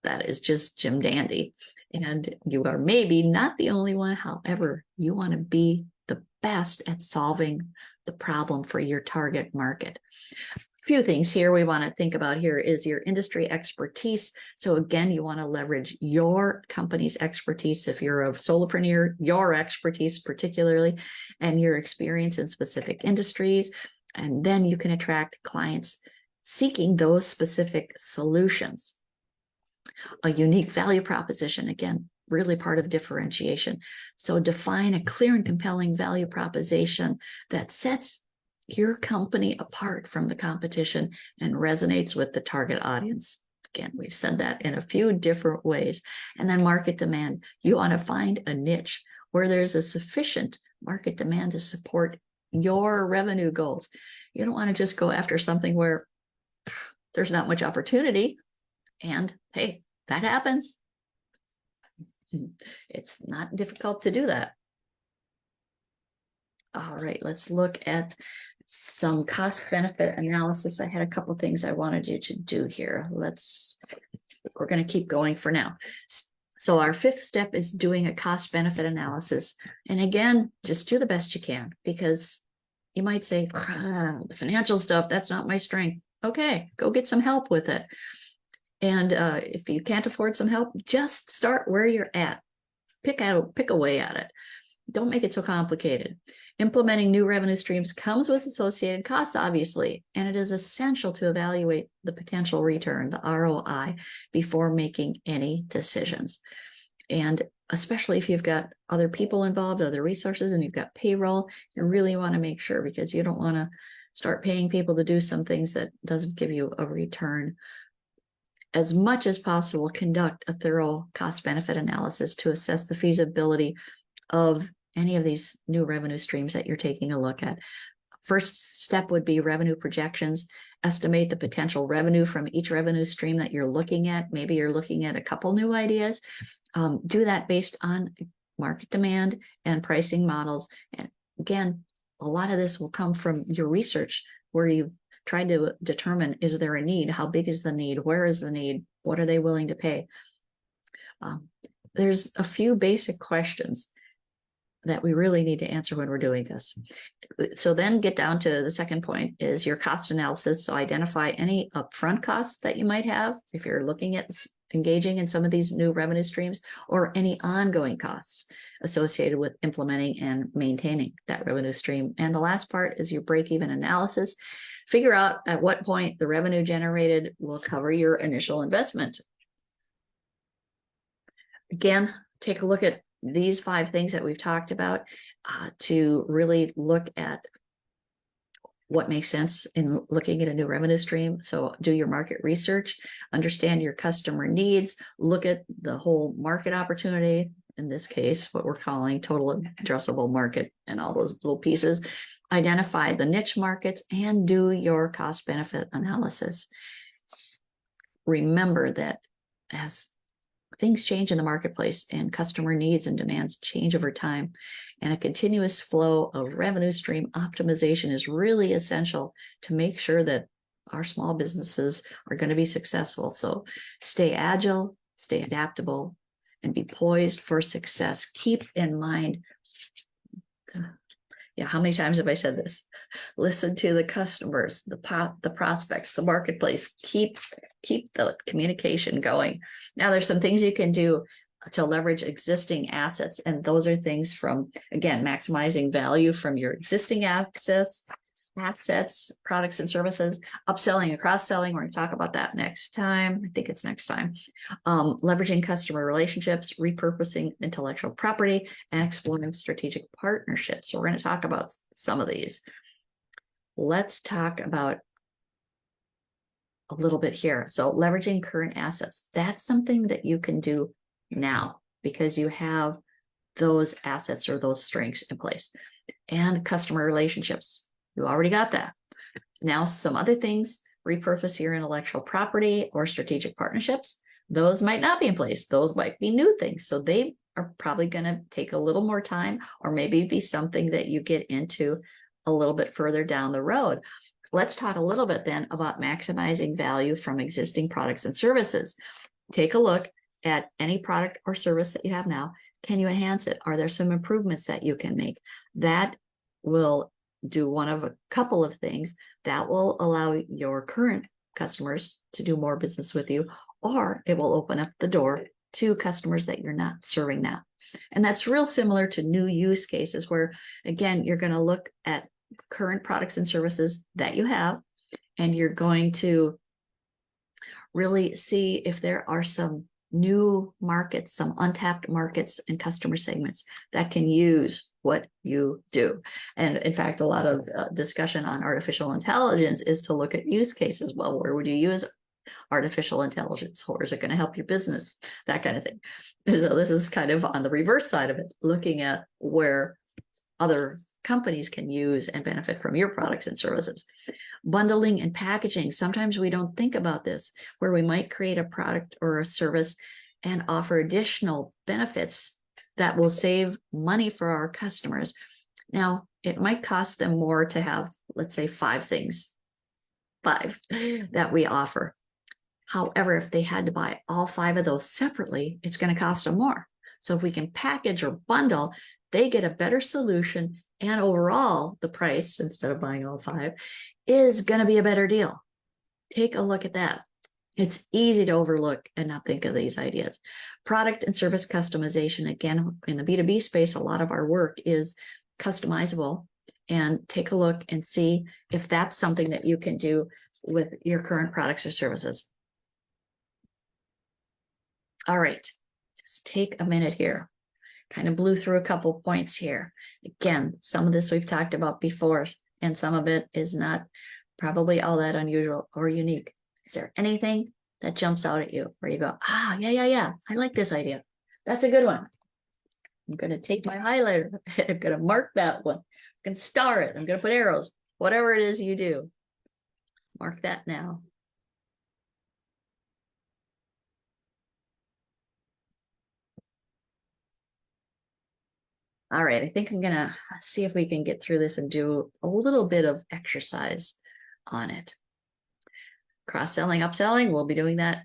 that is just Jim Dandy. And you are maybe not the only one. However, you want to be the best at solving the problem for your target market. A few things here we want to think about here is your industry expertise. So again, you want to leverage your company's expertise. If you're a solopreneur, your expertise particularly, and your experience in specific industries. And then you can attract clients seeking those specific solutions. A unique value proposition, again, really part of differentiation. So define a clear and compelling value proposition that sets your company apart from the competition and resonates with the target audience. Again, we've said that in a few different ways. And then market demand. You want to find a niche where there's a sufficient market demand to support your revenue goals. You don't want to just go after something where there's not much opportunity. And hey, that happens. It's not difficult to do that. All right, let's look at some cost benefit analysis. I had a couple things I wanted you to do here. We're going to keep going for now. So our 5th step is doing a cost benefit analysis. And again, just do the best you can, because you might say, the financial stuff, that's not my strength. Okay, go get some help with it. And if you can't afford some help, just start where you're at. Pick away at it. Don't make it so complicated. Implementing new revenue streams comes with associated costs, obviously, and it is essential to evaluate the potential return, the ROI, before making any decisions. And especially if you've got other people involved, other resources, and you've got payroll, you really want to make sure, because you don't want to start paying people to do some things that doesn't give you a return. As much as possible, conduct a thorough cost-benefit analysis to assess the feasibility of any of these new revenue streams that you're taking a look at. First step would be revenue projections. Estimate the potential revenue from each revenue stream that you're looking at. Maybe you're looking at a couple new ideas. Do that based on market demand and pricing models. And again, a lot of this will come from your research, where you've tried to determine, is there a need? How big is the need? Where is the need? What are they willing to pay? There's a few basic questions that we really need to answer when we're doing this. So then get down to the second point is your cost analysis. So identify any upfront costs that you might have if you're looking at engaging in some of these new revenue streams, or any ongoing costs associated with implementing and maintaining that revenue stream. And the last part is your break-even analysis. Figure out at what point the revenue generated will cover your initial investment. Again, take a look at these 5 things that we've talked about to really look at what makes sense in looking at a new revenue stream. So do your market research, understand your customer needs, look at the whole market opportunity. In this case, what we're calling total addressable market and all those little pieces. Identify the niche markets and do your cost benefit analysis. Remember that as things change in the marketplace and customer needs and demands change over time, and a continuous flow of revenue stream optimization is really essential to make sure that our small businesses are going to be successful. So stay agile, stay adaptable, and be poised for success. Keep in mind, how many times have I said this? Listen to the customers, the prospects, the marketplace. Keep the communication going. Now, there's some things you can do to leverage existing assets, and those are things from, again, maximizing value from your existing assets, products and services, upselling and cross-selling. We're going to talk about that next time. I think it's next time. Leveraging customer relationships, repurposing intellectual property, and exploring strategic partnerships. So we're going to talk about some of these. Let's talk about a little bit here. So leveraging current assets. That's something that you can do now because you have those assets or those strengths in place. And customer relationships. You already got that. Now, some other things, repurpose your intellectual property or strategic partnerships. Those might not be in place. Those might be new things. So they are probably going to take a little more time, or maybe be something that you get into a little bit further down the road. Let's talk a little bit then about maximizing value from existing products and services. Take a look at any product or service that you have now. Can you enhance it? Are there some improvements that you can make? That will do one of a couple of things that will allow your current customers to do more business with you, or it will open up the door to customers that you're not serving now. And that's real similar to new use cases where, again, you're going to look at current products and services that you have, and you're going to really see if there are some new markets, some untapped markets and customer segments that can use what you do. And in fact, a lot of discussion on artificial intelligence is to look at use cases. Well, where would you use artificial intelligence? Or is it going to help your business? That kind of thing. So this is kind of on the reverse side of it, looking at where other companies can use and benefit from your products and services. Bundling and packaging. Sometimes we don't think about this, where we might create a product or a service and offer additional benefits that will save money for our customers. Now, it might cost them more to have, let's say, five that we offer. However, if they had to buy all five of those separately, it's going to cost them more. So if we can package or bundle, they get a better solution, and overall, the price, instead of buying all five, is going to be a better deal. Take a look at that. It's easy to overlook and not think of these ideas. Product and service customization. Again, in the B2B space, a lot of our work is customizable, and take a look and see if that's something that you can do with your current products or services. All right, just take a minute here. Kind of blew through a couple points here. Again, some of this we've talked about before, and some of it is not probably all that unusual or unique. Is there anything that jumps out at you where you go, yeah, I like this idea. That's a good one. I'm going to take my highlighter. I'm going to mark that one. I'm going to star it. I'm going to put arrows. Whatever it is you do, mark that now. All right, I think I'm going to see if we can get through this and do a little bit of exercise on it. Cross-selling, upselling, we'll be doing that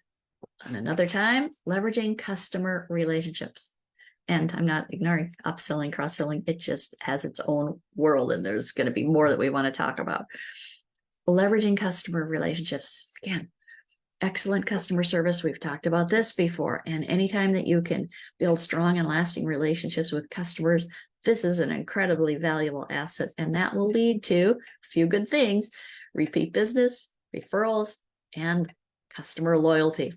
on another time. Leveraging customer relationships. And I'm not ignoring upselling, cross-selling. It just has its own world, and there's going to be more that we want to talk about. Leveraging customer relationships. Again, excellent customer service. We've talked about this before. And anytime that you can build strong and lasting relationships with customers, this is an incredibly valuable asset. And that will lead to a few good things: repeat business, referrals, and customer loyalty.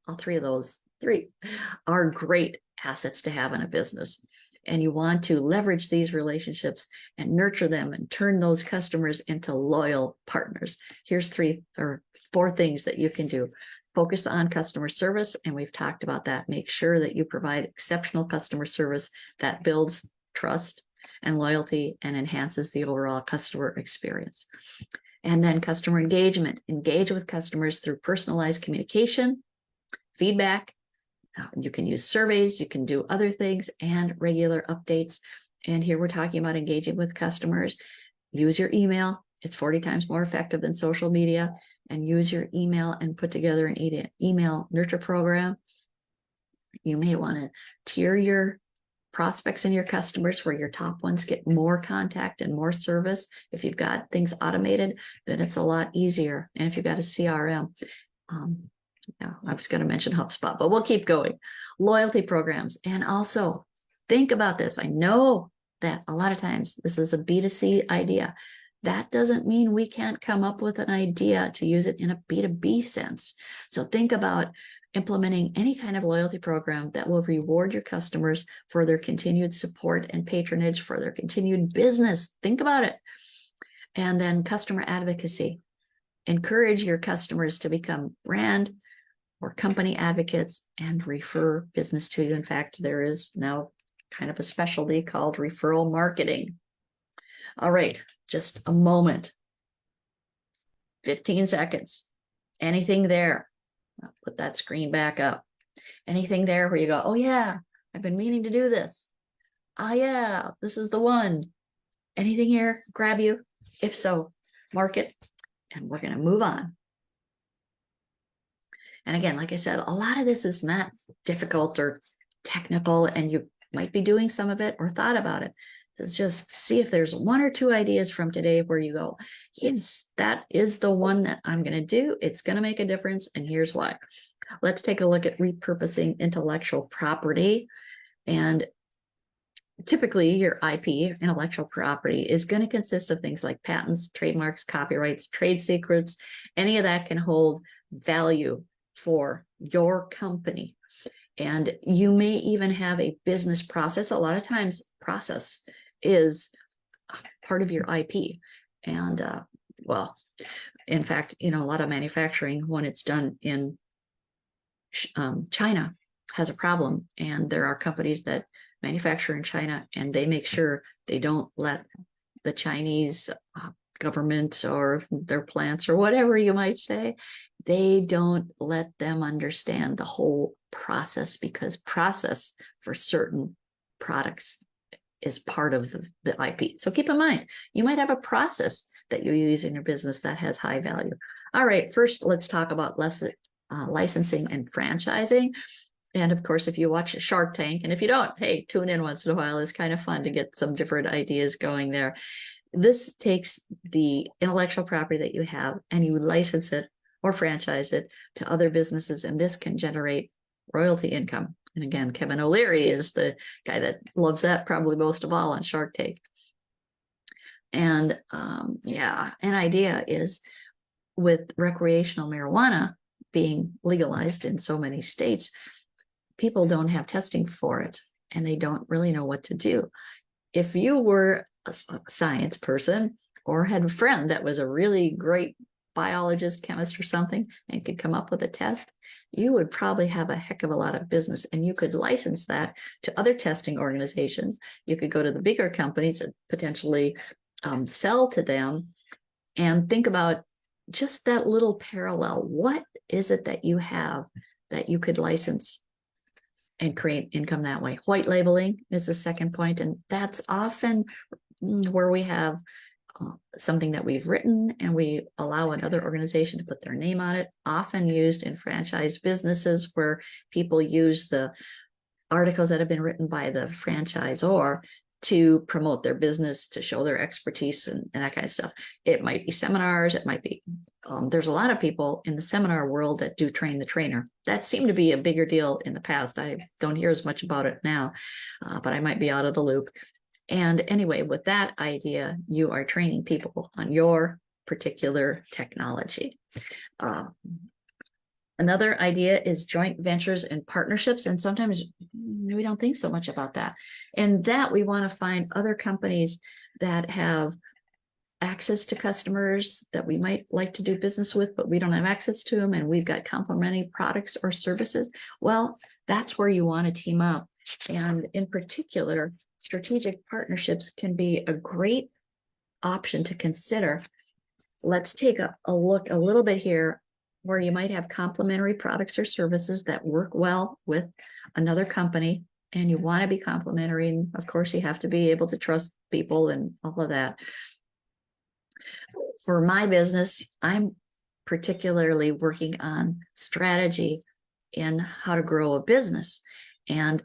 All three of those are great assets to have in a business. And you want to leverage these relationships and nurture them and turn those customers into loyal partners. Here's 3 or 4 things that you can do. Focus on customer service, and we've talked about that. Make sure that you provide exceptional customer service that builds trust and loyalty and enhances the overall customer experience. And then customer engagement. Engage with customers through personalized communication, feedback. You can use surveys, you can do other things, and regular updates. And here we're talking about engaging with customers. Use your email. It's 40 times more effective than social media. And use your email and put together an email nurture program. You may want to tier your prospects and your customers where your top ones get more contact and more service. If you've got things automated, then it's a lot easier. And if you've got a CRM, yeah, I was going to mention HubSpot, but we'll keep going. Loyalty programs. And also think about this. I know that a lot of times this is a B2C idea. That doesn't mean we can't come up with an idea to use it in a B2B sense. So think about implementing any kind of loyalty program that will reward your customers for their continued support and patronage, for their continued business. Think about it. And then customer advocacy. Encourage your customers to become brand or company advocates and refer business to you. In fact, there is now kind of a specialty called referral marketing. All right, just a moment. 15 seconds. Anything there? I'll put that screen back up. Anything there where you go, oh yeah, I've been meaning to do this. Ah yeah, this is the one. Anything here grab you? If so, mark it, and we're going to move on. And again, like I said, a lot of this is not difficult or technical, and you might be doing some of it or thought about it. It's just see if there's 1 or 2 ideas from today where you go, yes, that is the one that I'm going to do. It's going to make a difference. And here's why. Let's take a look at repurposing intellectual property. And typically your IP, intellectual property, is going to consist of things like patents, trademarks, copyrights, trade secrets. Any of that can hold value for your company. And you may even have a business process. A lot of times process is part of your IP. And well, in fact, a lot of manufacturing, when it's done in China, has a problem. And there are companies that manufacture in China, and they make sure they don't let the Chinese government or their plants or whatever you might say, they don't let them understand the whole process, because process for certain products is part of the IP. So keep in mind, you might have a process that you use in your business that has high value. All right, first let's talk about licensing and franchising. And of course, if you watch Shark Tank, and if you don't, hey, tune in once in a while. It's kind of fun to get some different ideas going there. This takes the intellectual property that you have and you license it or franchise it to other businesses, and this can generate royalty income. And again, Kevin O'Leary is the guy that loves that probably most of all on Shark Tank. And yeah, an idea is with recreational marijuana being legalized in so many states, people don't have testing for it and they don't really know what to do. If you were a science person or had a friend that was a really great biologist, chemist or something, and could come up with a test, you would probably have a heck of a lot of business, and you could license that to other testing organizations. You could go to the bigger companies and potentially sell to them. And think about just that little parallel. What is it that you have that you could license and create income that way? White labeling is the second point, and that's often where we have something that we've written and we allow another organization to put their name on it, often used in franchise businesses where people use the articles that have been written by the franchisor to promote their business, to show their expertise and that kind of stuff. It might be seminars, it might be, there's a lot of people in the seminar world that do train the trainer. That seemed to be a bigger deal in the past. I don't hear as much about it now, but I might be out of the loop. And anyway, with that idea, you are training people on your particular technology. Another idea is joint ventures and partnerships. And sometimes we don't think so much about that. And that we want to find other companies that have access to customers that we might like to do business with, but we don't have access to them. And we've got complementary products or services. Well, that's where you want to team up. And in particular, strategic partnerships can be a great option to consider. Let's take a look a little bit here where you might have complementary products or services that work well with another company, and you want to be complementary. And of course, you have to be able to trust people and all of that. For my business, I'm particularly working on strategy in how to grow a business. And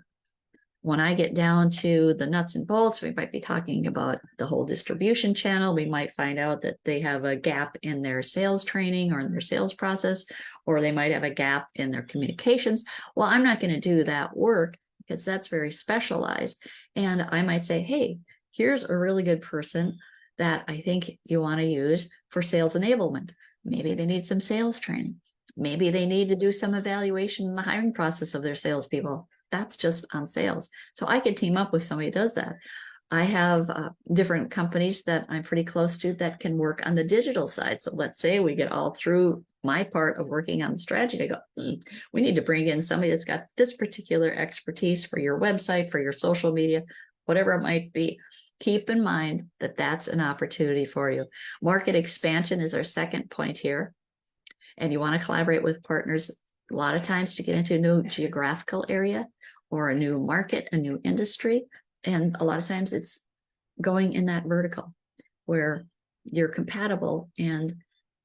when I get down to the nuts and bolts, we might be talking about the whole distribution channel. We might find out that they have a gap in their sales training or in their sales process, or they might have a gap in their communications. Well, I'm not going to do that work because that's very specialized. And I might say, hey, here's a really good person that I think you want to use for sales enablement. Maybe they need some sales training. Maybe they need to do some evaluation in the hiring process of their salespeople. That's just on sales. So I could team up with somebody who does that. I have different companies that I'm pretty close to that can work on the digital side. So let's say we get all through my part of working on the strategy. I go, we need to bring in somebody that's got this particular expertise for your website, for your social media, whatever it might be. Keep in mind that that's an opportunity for you. Market expansion is our second point here. And you want to collaborate with partners a lot of times to get into a new geographical area or a new market, a new industry. And a lot of times it's going in that vertical where you're compatible and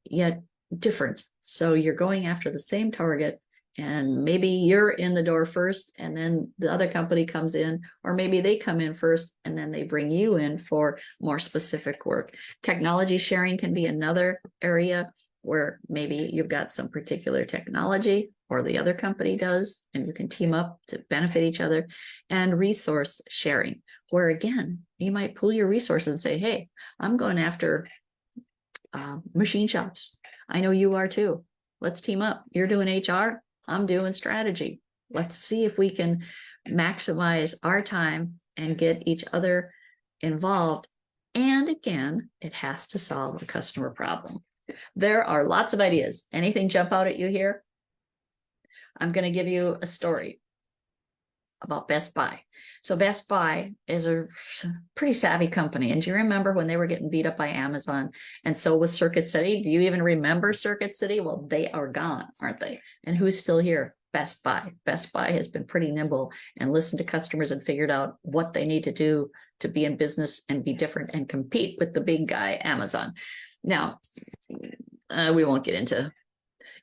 yet different. So you're going after the same target, and maybe you're in the door first and then the other company comes in, or maybe they come in first and then they bring you in for more specific work. Technology sharing can be another area where maybe you've got some particular technology or the other company does, and you can team up to benefit each other. And resource sharing, where again, you might pool your resources and say, hey, I'm going after machine shops. I know you are too. Let's team up. You're doing HR, I'm doing strategy. Let's see if we can maximize our time and get each other involved. And again, it has to solve a customer problem. There are lots of ideas. Anything jump out at you here? I'm going to give you a story about Best Buy. So Best Buy is a pretty savvy company. And do you remember when they were getting beat up by Amazon? And so was Circuit City. Do you even remember Circuit City? Well, they are gone, aren't they? And who's still here? Best Buy. Best Buy has been pretty nimble and listened to customers and figured out what they need to do to be in business and be different and compete with the big guy, Amazon. Now, we won't get into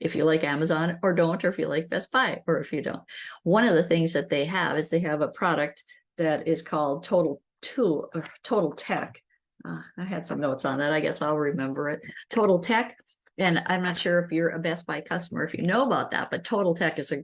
if you like Amazon or don't, or if you like Best Buy or if you don't. One of the things that they have is they have a product that is called Total Tech. I had some notes on that. I guess I'll remember it. Total Tech. And I'm not sure if you're a Best Buy customer, if you know about that, but Total Tech is a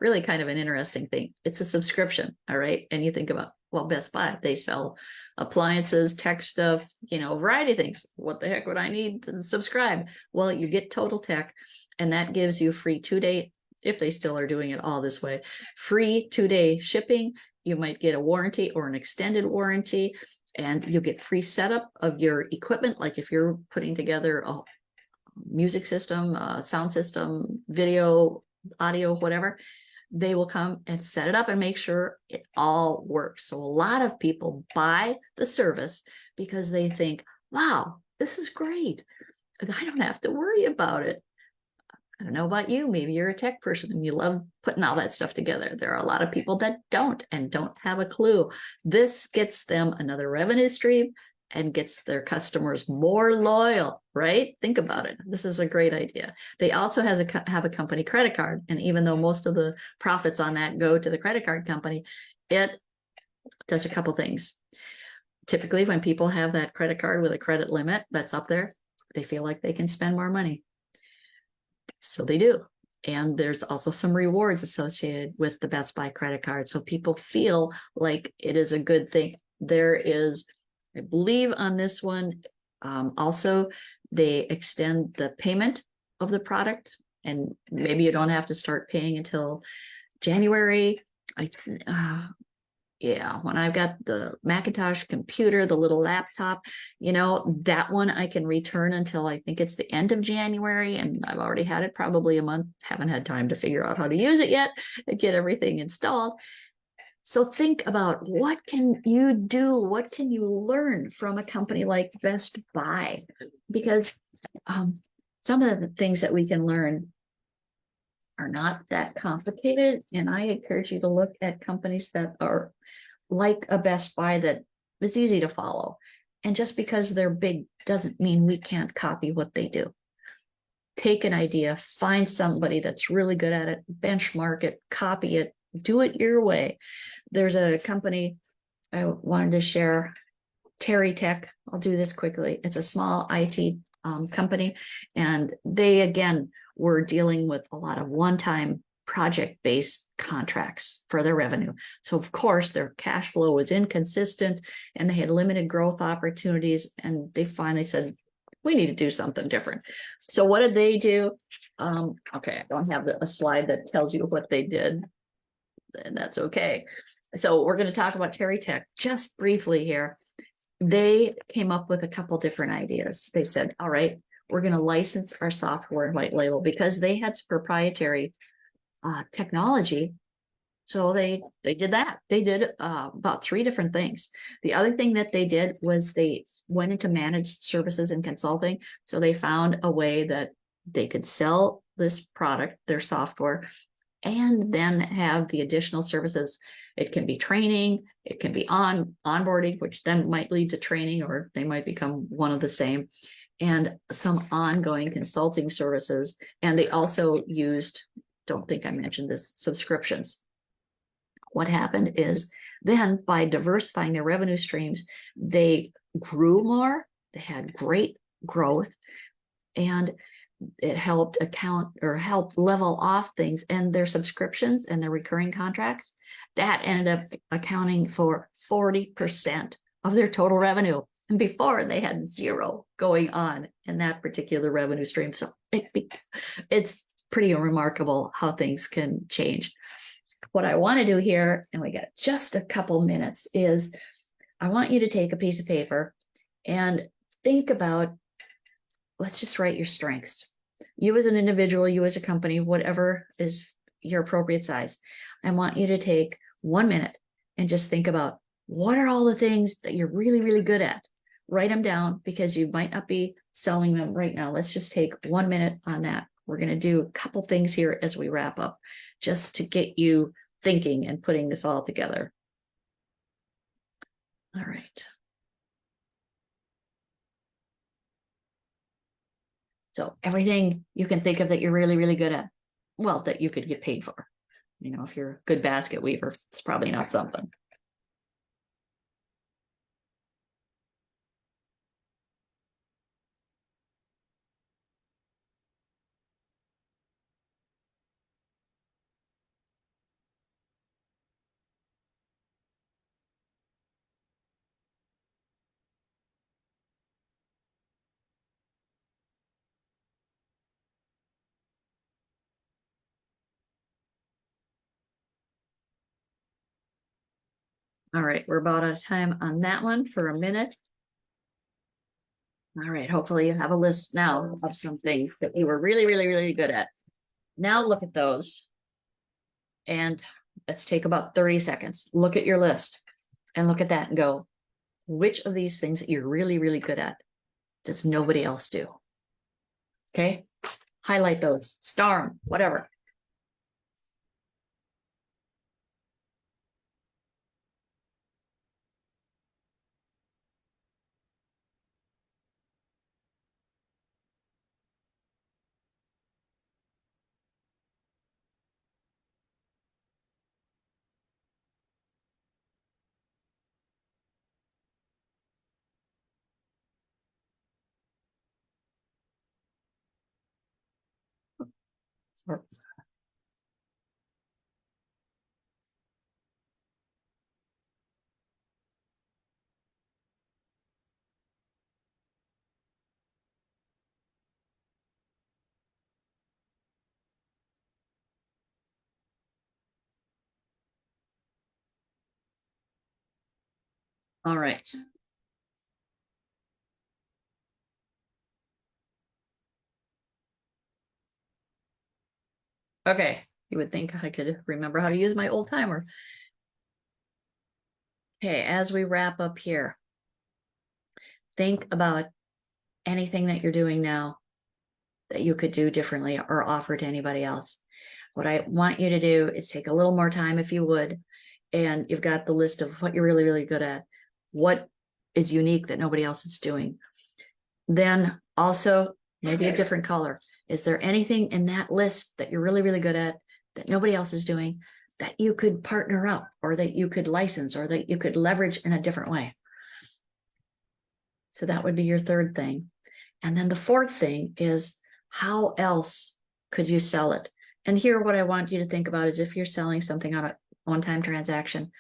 really kind of an interesting thing. It's a subscription, all right? And you think about, well, Best Buy, they sell appliances, tech stuff, a variety of things. What the heck would I need to subscribe? Well, you get Total Tech, and that gives you free 2-day, if they still are doing it all this way, free 2-day shipping. You might get a warranty or an extended warranty, and you'll get free setup of your equipment. Like if you're putting together a music system, sound system, video, audio, whatever, they will come and set it up and make sure it all works. So a lot of people buy the service because they think, wow, this is great. I don't have to worry about it. I don't know about you, maybe you're a tech person and you love putting all that stuff together. There are a lot of people that don't and don't have a clue. This gets them another revenue stream and gets their customers more loyal, right? Think about it. This is a great idea. They also have a company credit card. And even though most of the profits on that go to the credit card company, it does a couple things. Typically, when people have that credit card with a credit limit that's up there, they feel like they can spend more money. So they do. And there's also some rewards associated with the Best Buy credit card. So people feel like it is a good thing. There is, I believe on this one, also they extend the payment of the product And maybe you don't have to start paying until January. Yeah, when I've got the Macintosh computer, the little laptop, that one I can return until I think it's the end of January. And I've already had it probably a month, haven't had time to figure out how to use it yet and get everything installed. So think about what can you do? What can you learn from a company like Best Buy? Because some of the things that we can learn are not that complicated. And I encourage you to look at companies that are like a Best Buy that is easy to follow. And just because they're big doesn't mean we can't copy what they do. Take an idea, find somebody that's really good at it, benchmark it, copy it, do it your way. There's a company I wanted to share, Terry Tech. I'll do this quickly. It's a small IT company, and they again were dealing with a lot of one-time project-based contracts for their revenue. So of course their cash flow was inconsistent and they had limited growth opportunities, and they finally said, we need to do something different. So what did they do? Okay, I don't have a slide that tells you what they did, and that's okay. So we're going to talk about Terry Tech just briefly here. They came up with a couple different ideas. They said, all right, we're going to license our software and white label, because they had some proprietary technology. So they did that. They did about 3 different things. The other thing that they did was they went into managed services and consulting. So they found a way that they could sell this product, their software, and then have the additional services. It can be training, it can be onboarding, which then might lead to training, or they might become one of the same, and some ongoing consulting services. And they also used, don't think I mentioned this, subscriptions. What happened is then by diversifying their revenue streams, they grew more, they had great growth, and it helped help level off things. And their subscriptions and their recurring contracts, that ended up accounting for 40% of their total revenue. And before, they had 0 going on in that particular revenue stream. So it's pretty remarkable how things can change. What I want to do here, and we got just a couple minutes, is I want you to take a piece of paper and think about, let's just write your strengths. You as an individual, you as a company, whatever is your appropriate size. I want you to take 1 minute and just think about, what are all the things that you're really, really good at? Write them down, because you might not be selling them right now. Let's just take 1 minute on that. We're going to do a couple things here as we wrap up, just to get you thinking and putting this all together. All right. So everything you can think of that you're really, really good at, well, that you could get paid for. If you're a good basket weaver, it's probably not something. All right, we're about out of time on that one for a minute. All right, hopefully you have a list now of some things that you were really, really, really good at. Now look at those, and let's take about 30 seconds. Look at your list and look at that and go, which of these things that you're really, really good at does nobody else do? Okay, highlight those, star them, whatever. So All right. Okay. You would think I could remember how to use my old timer. Okay, as we wrap up here, think about anything that you're doing now that you could do differently or offer to anybody else. What I want you to do is take a little more time if you would, and you've got the list of what you're really, really good at, what is unique that nobody else is doing. Then also maybe a different color. Is there anything in that list that you're really, really good at that nobody else is doing that you could partner up or that you could license or that you could leverage in a different way? So that would be your third thing. And then the fourth thing is, how else could you sell it? And here, what I want you to think about is, if you're selling something on a one-time transaction,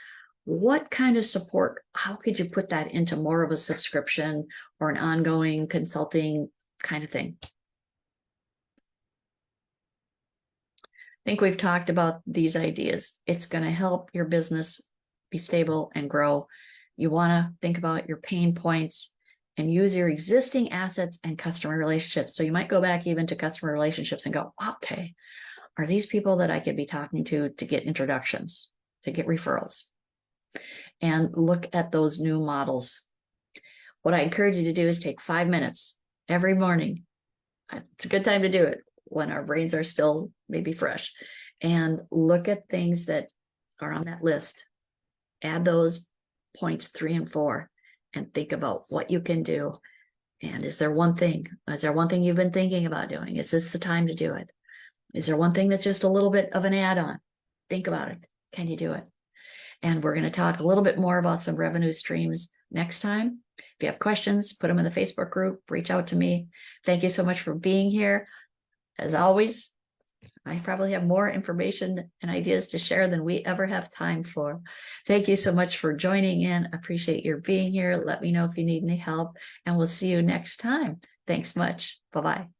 what kind of support, how could you put that into more of a subscription or an ongoing consulting kind of thing? I think we've talked about these ideas. It's going to help your business be stable and grow. You want to think about your pain points and use your existing assets and customer relationships. So you might go back even to customer relationships and go, okay, are these people that I could be talking to get introductions, to get referrals? And look at those new models. What I encourage you to do is take 5 minutes every morning. It's a good time to do it when our brains are still maybe fresh, and look at things that are on that list. Add those points 3 and 4 and think about what you can do. And is there one thing you've been thinking about doing? Is this the time to do it? Is there one thing that's just a little bit of an add-on? Think about it. Can you do it? And we're going to talk a little bit more about some revenue streams next time. If you have questions, put them in the Facebook group, reach out to me. Thank you so much for being here. As always, I probably have more information and ideas to share than we ever have time for. Thank you so much for joining in. Appreciate your being here. Let me know if you need any help, and we'll see you next time. Thanks much. Bye-bye.